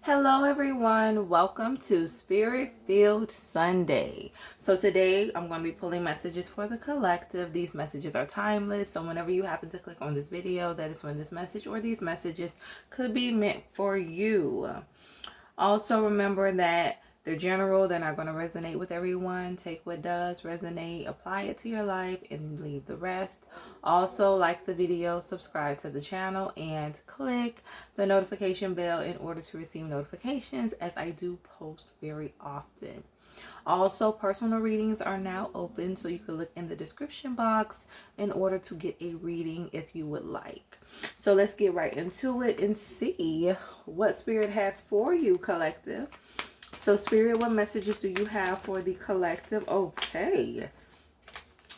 Hello everyone, welcome to Spirit Filled Sunday. So today I'm going to be pulling messages for the collective. These messages are timeless, so whenever you happen to click on this video, that is when this message or these messages could be meant for you. Also remember that they're general, they're not going to resonate with everyone. Take what does resonate, apply it to your life, and leave the rest. Also, like the video, subscribe to the channel, and click the notification bell in order to receive notifications as I do post very often. Also, personal readings are now open, so you can look in the description box in order to get a reading if you would like. So let's get right into it and see what Spirit has for you, collective. So Spirit, what messages do you have for the collective? Okay.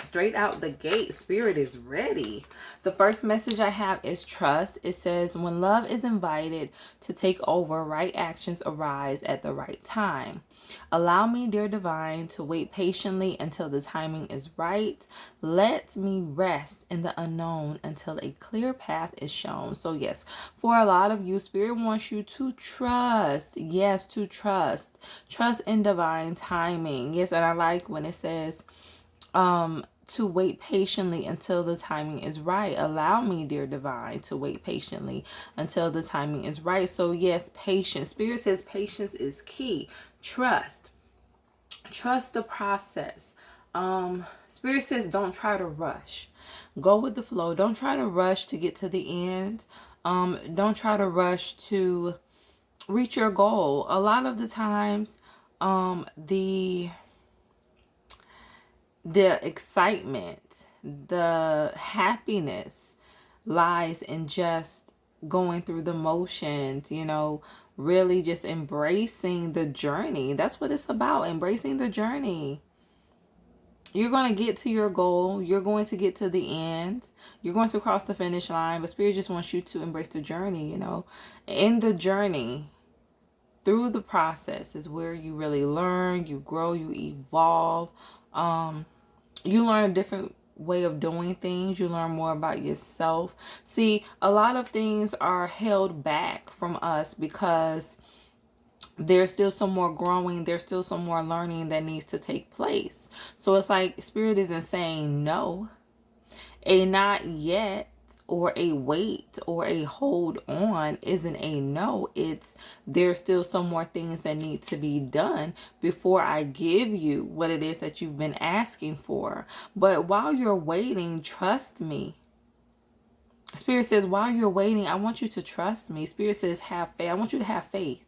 Straight out the gate, Spirit is ready. The first message I have is trust. It says, when love is invited to take over, right actions arise at the right time. Allow me, dear divine, to wait patiently until the timing is right. Let me rest in the unknown until a clear path is shown. So yes, for a lot of you, Spirit wants you to trust. Yes, to trust. Trust in divine timing. Yes, and I like when it says, to wait patiently until the timing is right. Allow me, dear divine, to wait patiently until the timing is right. So yes, patience. Spirit says patience is key. Trust. Trust the process. Spirit says don't try to rush. Go with the flow. Don't try to rush to get to the end. Don't try to rush to reach your goal. A lot of the times, the excitement, the happiness lies in just going through the motions, really just embracing the journey. That's what it's about, embracing the journey. You're going to get to your goal. You're going to get to the end. You're going to cross the finish line, but Spirit just wants you to embrace the journey, In the journey, through the process is where you really learn, you grow, you evolve. You learn a different way of doing things. You learn more about yourself. See, a lot of things are held back from us because there's still some more growing. There's still some more learning that needs to take place. So it's like Spirit isn't saying no. A not yet or a wait or a hold on isn't a no. It's there's still some more things that need to be done before I give you what it is that you've been asking for. But while you're waiting, trust me. Spirit says, while you're waiting, I want you to trust me. Spirit says, have faith. I want you to have faith.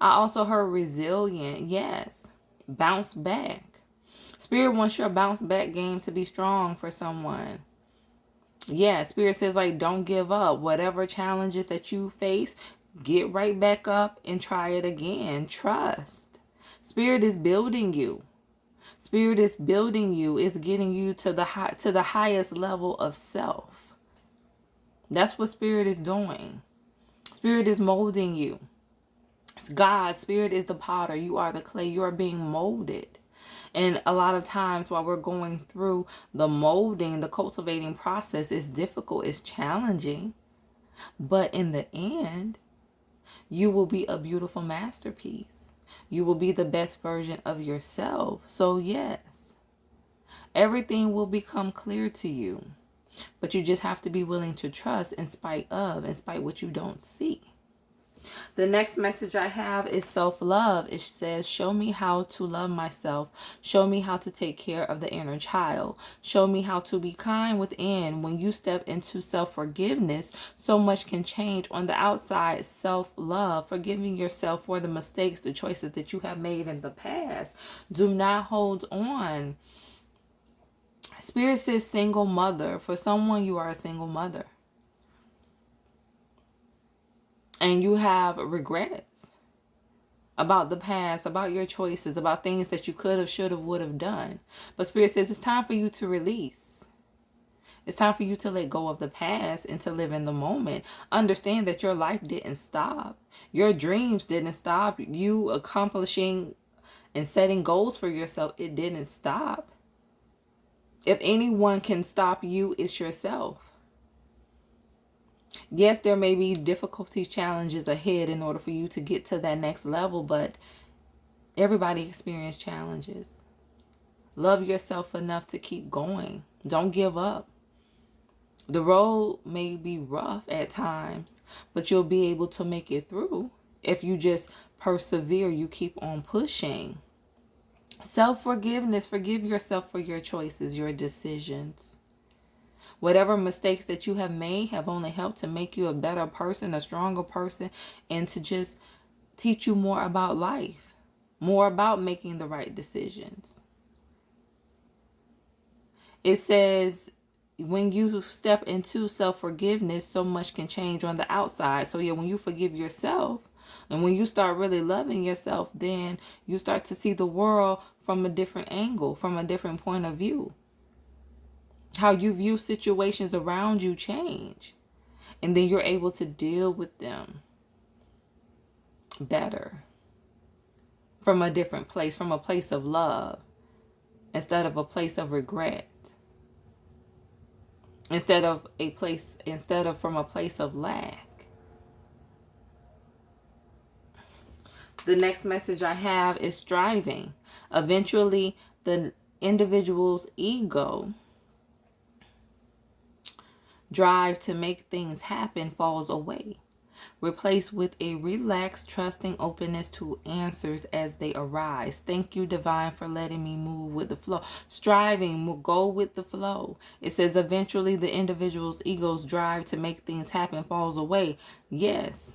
I also heard resilient. Yes. Bounce back. Spirit wants your bounce back game to be strong for someone. Yeah, Spirit says, like, don't give up. Whatever challenges that you face, get right back up and try it again. Trust. Spirit is building you. Spirit is building you. It's getting you to the highest level of self. That's what Spirit is doing. Spirit is molding you. It's God. Spirit is the potter. You are the clay. You are being molded. And a lot of times while we're going through the molding, the cultivating process, is difficult, it's challenging. But in the end, you will be a beautiful masterpiece. You will be the best version of yourself. So yes, everything will become clear to you. But you just have to be willing to trust in spite what you don't see. The next message I have is self-love. It says, show me how to love myself. Show me how to take care of the inner child. Show me how to be kind within. When you step into self-forgiveness, so much can change on the outside. Self-love, forgiving yourself for the mistakes, the choices that you have made in the past. Do not hold on. Spirit says single mother. For someone, you are a single mother. And you have regrets about the past, about your choices, about things that you could have, should have, would have done. But Spirit says it's time for you to release. It's time for you to let go of the past and to live in the moment. Understand that your life didn't stop. Your dreams didn't stop. You accomplishing and setting goals for yourself, it didn't stop. If anyone can stop you, it's yourself. Yes, there may be difficulties, challenges ahead in order for you to get to that next level, but everybody experiences challenges. Love yourself enough to keep going. Don't give up. The road may be rough at times, but you'll be able to make it through if you just persevere, you keep on pushing. Self-forgiveness, forgive yourself for your choices, your decisions. Whatever mistakes that you have made have only helped to make you a better person, a stronger person, and to just teach you more about life, more about making the right decisions. It says when you step into self-forgiveness, so much can change on the outside. So yeah, when you forgive yourself and when you start really loving yourself, then you start to see the world from a different angle, from a different point of view. How you view situations around you change. And then you're able to deal with them better. From a different place, from a place of love. Instead of a place of regret. Instead of from a place of lack. The next message I have is striving. Eventually, the individual's ego drive to make things happen falls away, replaced with a relaxed, trusting openness to answers as they arise. Thank you, Divine, for letting me move with the flow. Striving, go with the flow. It says eventually the individual's ego's drive to make things happen falls away. Yes.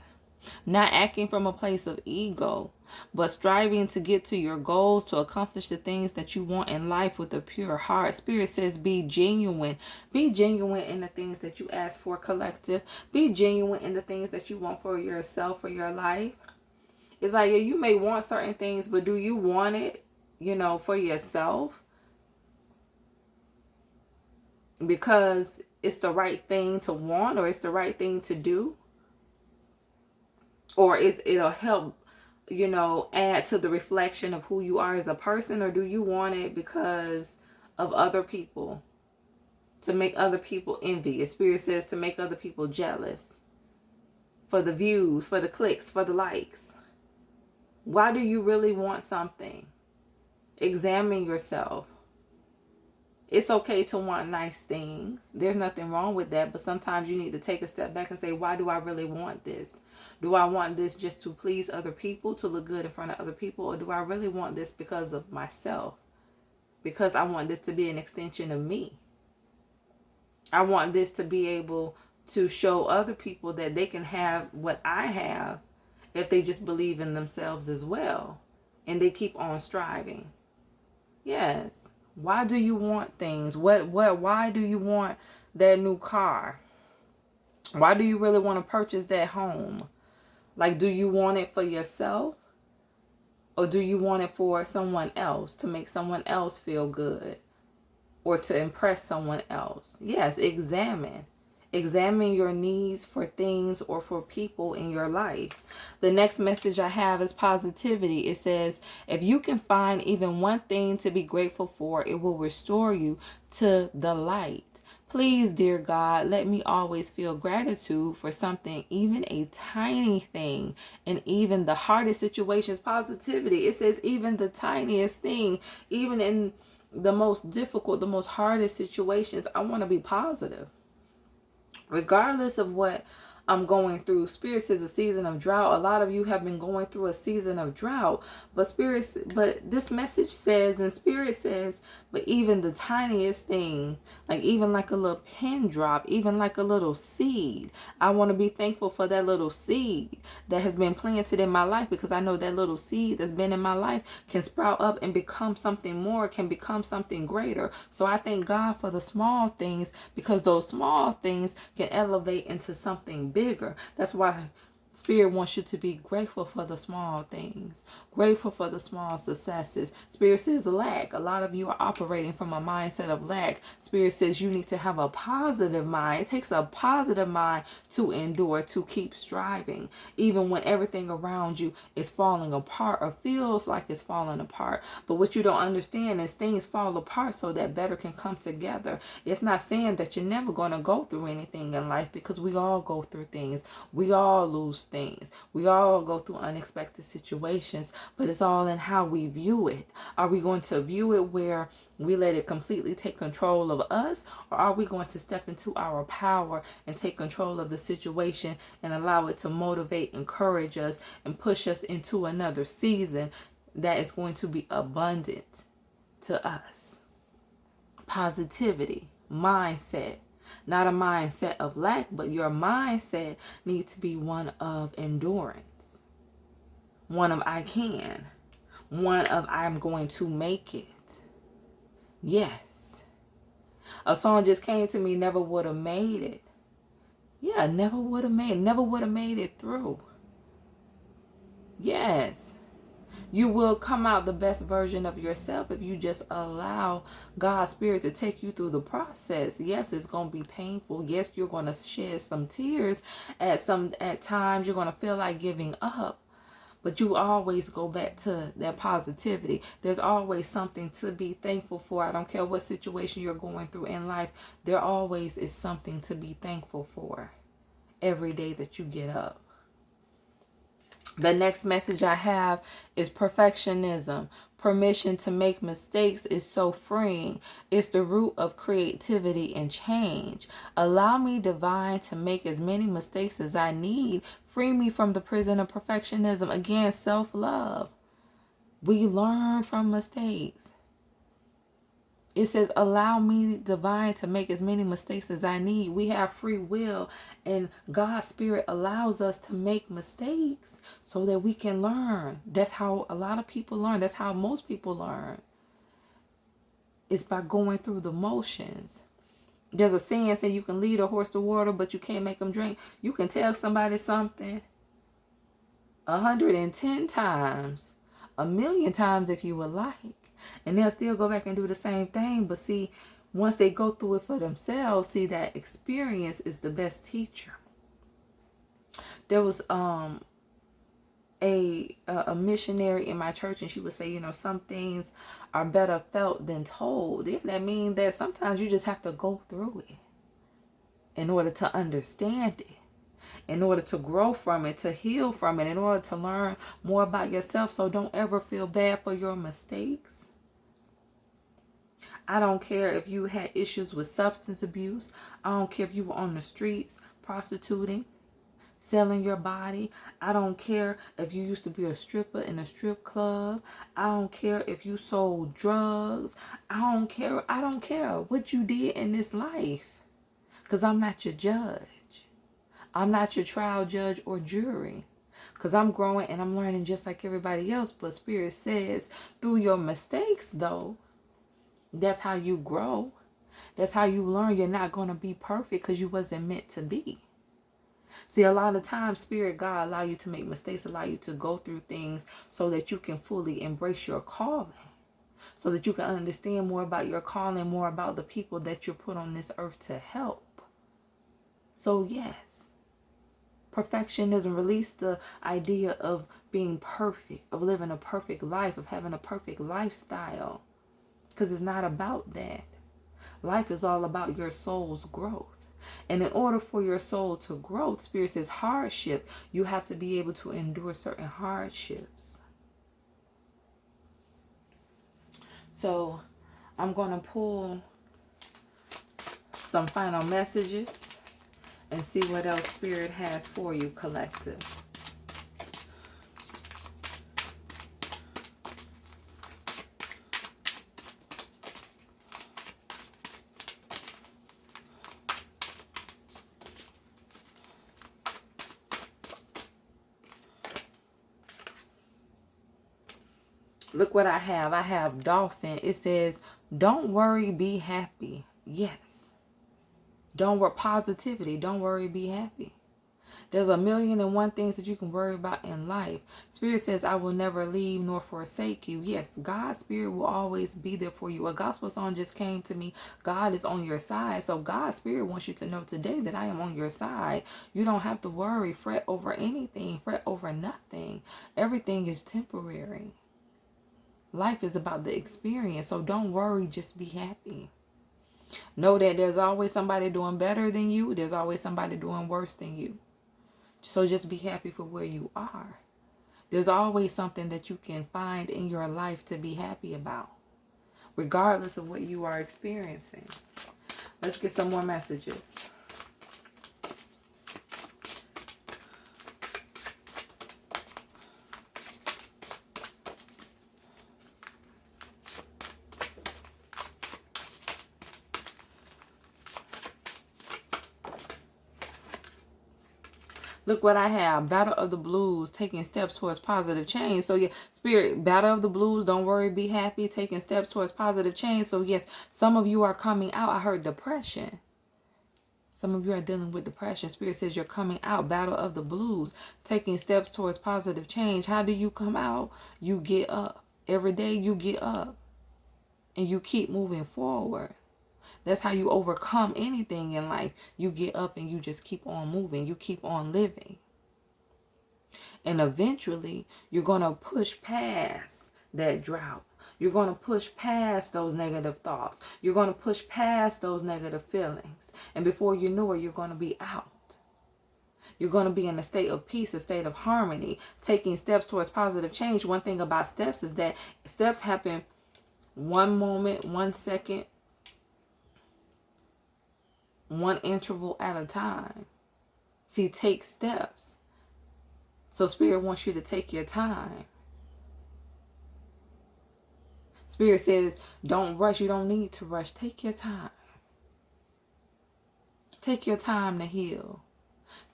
Not acting from a place of ego, but striving to get to your goals, to accomplish the things that you want in life with a pure heart. Spirit says be genuine. Be genuine in the things that you ask for, collective. Be genuine in the things that you want for yourself, for your life. It's like, yeah, you may want certain things, but do you want it, for yourself? Because it's the right thing to want, or it's the right thing to do? Or it'll help, add to the reflection of who you are as a person? Or do you want it because of other people? To make other people envious. Spirit says to make other people jealous. For the views, for the clicks, for the likes. Why do you really want something? Examine yourself. It's okay to want nice things. There's nothing wrong with that. But sometimes you need to take a step back and say, why do I really want this? Do I want this just to please other people, to look good in front of other people? Or do I really want this because of myself? Because I want this to be an extension of me. I want this to be able to show other people that they can have what I have if they just believe in themselves as well. And they keep on striving. Yes. Why do you want things? Why do you want that new car? Why do you really want to purchase that home? Like, do you want it for yourself? Or do you want it for someone else, to make someone else feel good? Or to impress someone else? Yes, examine. Examine your needs for things or for people in your life. The next message I have is positivity. It says, if you can find even one thing to be grateful for, it will restore you to the light. Please, dear God, let me always feel gratitude for something, even a tiny thing, and even the hardest situations. Positivity. It says even the tiniest thing, even in the most difficult, the most hardest situations, I want to be positive. Regardless of what I'm going through. Spirit says a season of drought. A lot of you have been going through a season of drought. But this message says, and Spirit says, but even the tiniest thing, like even like a little pin drop, even like a little seed, I want to be thankful for that little seed that has been planted in my life, because I know that little seed that's been in my life can sprout up and become something more, can become something greater. So I thank God for the small things, because those small things can elevate into something bigger. That's why Spirit wants you to be grateful for the small things, grateful for the small successes. Spirit says lack. A lot of you are operating from a mindset of lack. Spirit says you need to have a positive mind. It takes a positive mind to endure, to keep striving, even when everything around you is falling apart or feels like it's falling apart. But what you don't understand is things fall apart so that better can come together. It's not saying that you're never going to go through anything in life, because we all go through things. We all lose things. We all go through unexpected situations, but it's all in how we view it. Are we going to view it where we let it completely take control of us, or are we going to step into our power and take control of the situation and allow it to motivate, encourage us, and push us into another season that is going to be abundant to us? Positivity, mindset. Not a mindset of lack, but your mindset needs to be one of endurance, one of I can, one of I'm going to make it. Yes. A song just came to me, never would have made it. Yeah, never would have made it through. Yes. You will come out the best version of yourself if you just allow God's Spirit to take you through the process. Yes, it's going to be painful. Yes, you're going to shed some tears at times. You're going to feel like giving up. But you always go back to that positivity. There's always something to be thankful for. I don't care what situation you're going through in life. There always is something to be thankful for every day that you get up. The next message I have is perfectionism. Permission to make mistakes is so freeing. It's the root of creativity and change. Allow me, divine, to make as many mistakes as I need. Free me from the prison of perfectionism. Again, self-love. We learn from mistakes. It says, allow me, divine, to make as many mistakes as I need. We have free will, and God's Spirit allows us to make mistakes so that we can learn. That's how a lot of people learn. That's how most people learn. It's by going through the motions. There's a saying that you can lead a horse to water, but you can't make them drink. You can tell somebody something 110 times, 1,000,000 times if you would like, and they'll still go back and do the same thing. But see, once they go through it for themselves, see, that experience is the best teacher. There was a missionary in my church, and she would say, some things are better felt than told. Yeah, that means that sometimes you just have to go through it in order to understand it, in order to grow from it, to heal from it, in order to learn more about yourself. So don't ever feel bad for your mistakes. I don't care if you had issues with substance abuse. I don't care if you were on the streets prostituting, selling your body. I don't care if you used to be a stripper in a strip club. I don't care if you sold drugs. I don't care what you did in this life, because I'm not your judge. I'm not your trial judge or jury, because I'm growing and I'm learning just like everybody else. But Spirit says, through your mistakes, though, that's how you grow. That's how you learn. You're not going to be perfect because you wasn't meant to be. See, a lot of times, Spirit, God allow you to make mistakes, allow you to go through things so that you can fully embrace your calling, so that you can understand more about your calling, more about the people that you're put on this earth to help. So yes, perfectionism, release the idea of being perfect, of living a perfect life, of having a perfect lifestyle, because it's not about that. Life is all about your soul's growth. And in order for your soul to grow, Spirit says hardship, you have to be able to endure certain hardships. So I'm going to pull some final messages and see what else Spirit has for you, collective. Look what I have. I have dolphin. It says, don't worry, be happy. Yes. Don't worry. Positivity. Don't worry, be happy. There's 1,000,001 things that you can worry about in life. Spirit says, I will never leave nor forsake you. Yes, God's Spirit will always be there for you. A gospel song just came to me. God is on your side. So God's Spirit wants you to know today that I am on your side. You don't have to worry, fret over anything, fret over nothing. Everything is temporary. Life is about the experience. So don't worry, just be happy. Know that there's always somebody doing better than you. There's always somebody doing worse than you. So just be happy for where you are. There's always something that you can find in your life to be happy about, regardless of what you are experiencing. Let's get some more messages. Look what I have. Battle of the Blues, taking steps towards positive change. So yeah, Spirit, Battle of the Blues, don't worry, be happy, taking steps towards positive change. So yes, some of you are coming out. I heard depression. Some of you are dealing with depression. Spirit says you're coming out. Battle of the Blues, taking steps towards positive change. How do you come out? You get up. Every day you get up and you keep moving forward. That's how you overcome anything in life. You get up and you just keep on moving. You keep on living. And eventually, you're going to push past that drought. You're going to push past those negative thoughts. You're going to push past those negative feelings. And before you know it, you're going to be out. You're going to be in a state of peace, a state of harmony, taking steps towards positive change. One thing about steps is that steps happen one moment, 1 second, one interval at a time. See, take steps. So Spirit wants you to take your time. Spirit says, don't rush. You don't need to rush. Take your time. Take your time to heal.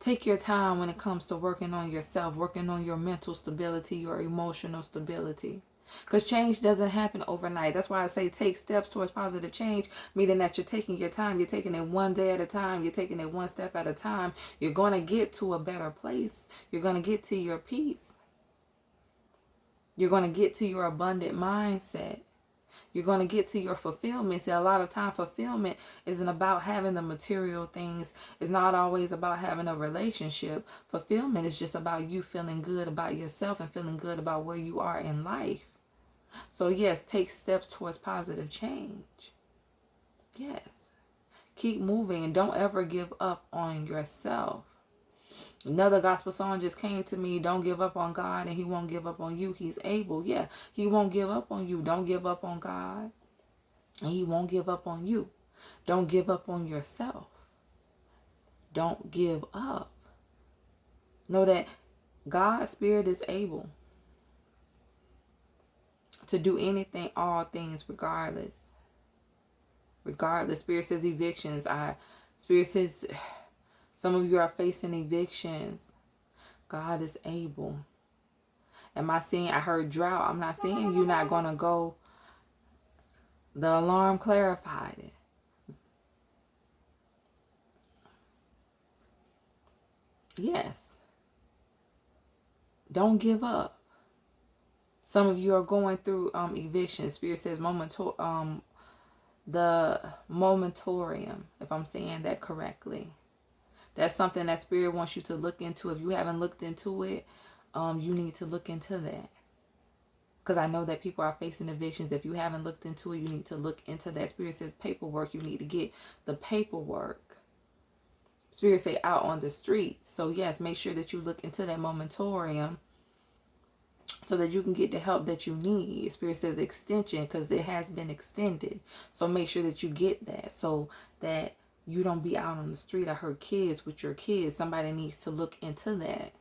Take your time when it comes to working on yourself, working on your mental stability, your emotional stability. Because change doesn't happen overnight. That's why I say take steps towards positive change, meaning that you're taking your time. You're taking it one day at a time. You're taking it one step at a time. You're going to get to a better place. You're going to get to your peace. You're going to get to your abundant mindset. You're going to get to your fulfillment. See, a lot of time fulfillment isn't about having the material things. It's not always about having a relationship. Fulfillment is just about you feeling good about yourself and feeling good about where you are in life. So yes, take steps towards positive change. Yes. Keep moving and don't ever give up on yourself. Another gospel song just came to me. Don't give up on God and He won't give up on you. He's able. Yeah, He won't give up on you. Don't give up on God and He won't give up on you. Don't give up on yourself. Don't give up. Know that God's Spirit is able to do anything, all things, regardless. Regardless. Spirit says evictions. Spirit says some of you are facing evictions. God is able. Am I seeing? I heard drought. I'm not saying you're not going to go. The alarm clarified it. Yes. Don't give up. Some of you are going through eviction. Spirit says the momentarium, if I'm saying that correctly. That's something that Spirit wants you to look into. If you haven't looked into it, you need to look into that. Because I know that people are facing evictions. If you haven't looked into it, you need to look into that. Spirit says paperwork. You need to get the paperwork. Spirit say out on the streets. So yes, make sure that you look into that momentarium so that you can get the help that you need. Spirit says extension because it has been extended. So make sure that you get that so that you don't be out on the street. I heard kids with your kids. Somebody needs to look into that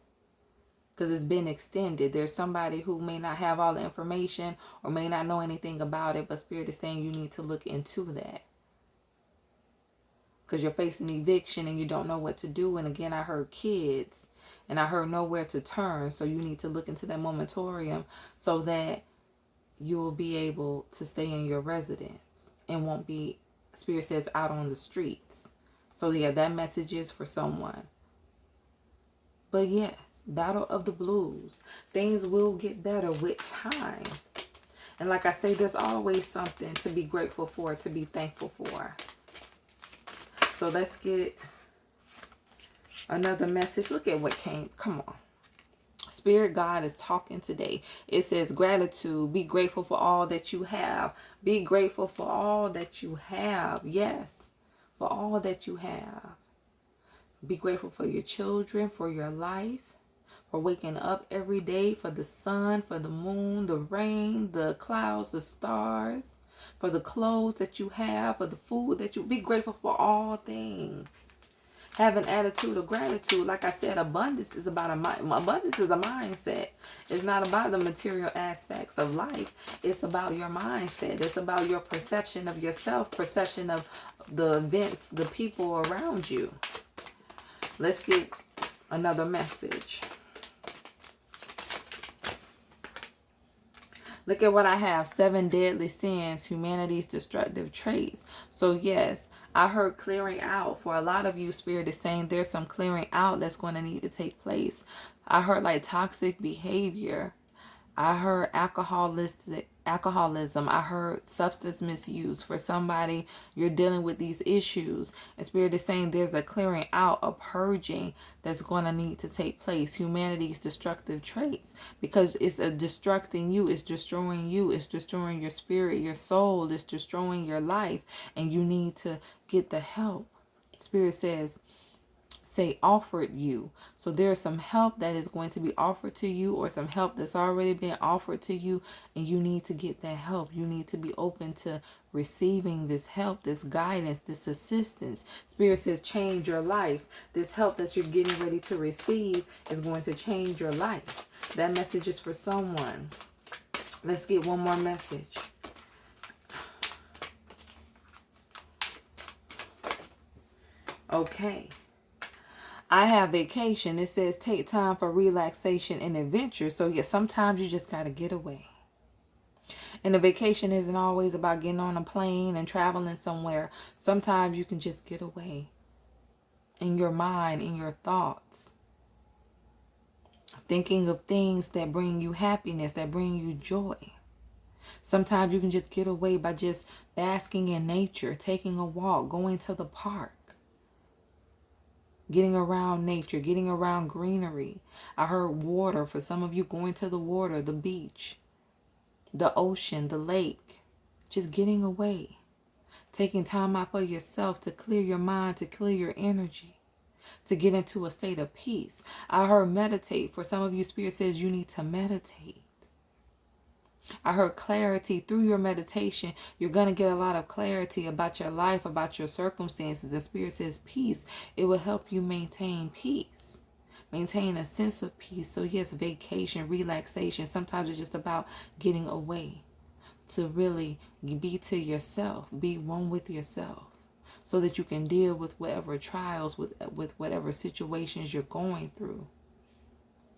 because it's been extended. There's somebody who may not have all the information or may not know anything about it, but Spirit is saying you need to look into that because you're facing eviction and you don't know what to do. And again, I heard kids and I heard nowhere to turn. So you need to look into that momentarium so that you will be able to stay in your residence and won't be, Spirit says, out on the streets. So yeah, that message is for someone. But yes, battle of the blues. Things will get better with time. And like I say, there's always something to be grateful for, to be thankful for. So let's get another message. Look at what came. Come on. Spirit God is talking today. It says gratitude. Be grateful for all that you have. Be grateful for all that you have. Yes, for all that you have. Be grateful for your children, for your life, for waking up every day, for the sun, for the moon, the rain, the clouds, the stars, for the clothes that you have, for the food that you... Be grateful for all things. Have an attitude of gratitude. Like I said, abundance is about abundance is a mindset. It's not about the material aspects of life. It's about your mindset. It's about your perception of yourself, perception of the events, the people around you. Let's get another message. Look at what I have. 7 deadly sins, humanity's destructive traits. So yes, I heard clearing out. For a lot of you, Spirit is saying there's some clearing out that's going to need to take place. I heard like toxic behavior. I heard alcoholism. I heard substance misuse. For somebody, you're dealing with these issues. And Spirit is saying there's a clearing out, a purging that's going to need to take place. Humanity's destructive traits. Because it's destructing you. It's destroying you. It's destroying your spirit, your soul. It's destroying your life. And you need to get the help. Spirit says, say offered you. So there's some help that is going to be offered to you, or some help that's already been offered to you, and you need to get that help. You need to be open to receiving this help, this guidance, this assistance. Spirit says change your life. This help that you're getting ready to receive is going to change your life. That message is for someone. Let's get one more message. Okay. I have vacation. It says take time for relaxation and adventure. So yeah, sometimes you just got to get away. And the vacation isn't always about getting on a plane and traveling somewhere. Sometimes you can just get away in your mind, in your thoughts. Thinking of things that bring you happiness, that bring you joy. Sometimes you can just get away by just basking in nature, taking a walk, going to the park. Getting around nature, getting around greenery. I heard water. For some of you, going to the water, the beach, the ocean, the lake. Just getting away. Taking time out for yourself to clear your mind, to clear your energy, to get into a state of peace. I heard meditate. For some of you, Spirit says you need to meditate. I heard clarity through your meditation. You're going to get a lot of clarity about your life, about your circumstances. And Spirit says peace. It will help you maintain peace. Maintain a sense of peace. So yes, vacation, relaxation. Sometimes it's just about getting away. To really be to yourself. Be one with yourself. So that you can deal with whatever trials, with whatever situations you're going through.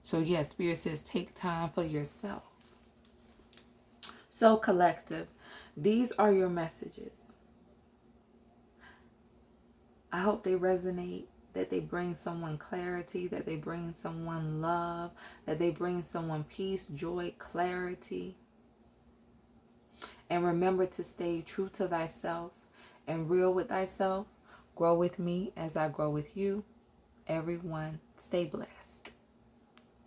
So yes, Spirit says take time for yourself. So collective, these are your messages. I hope they resonate, that they bring someone clarity, that they bring someone love, that they bring someone peace, joy, clarity. And remember to stay true to thyself and real with thyself. Grow with me as I grow with you. Everyone, stay blessed.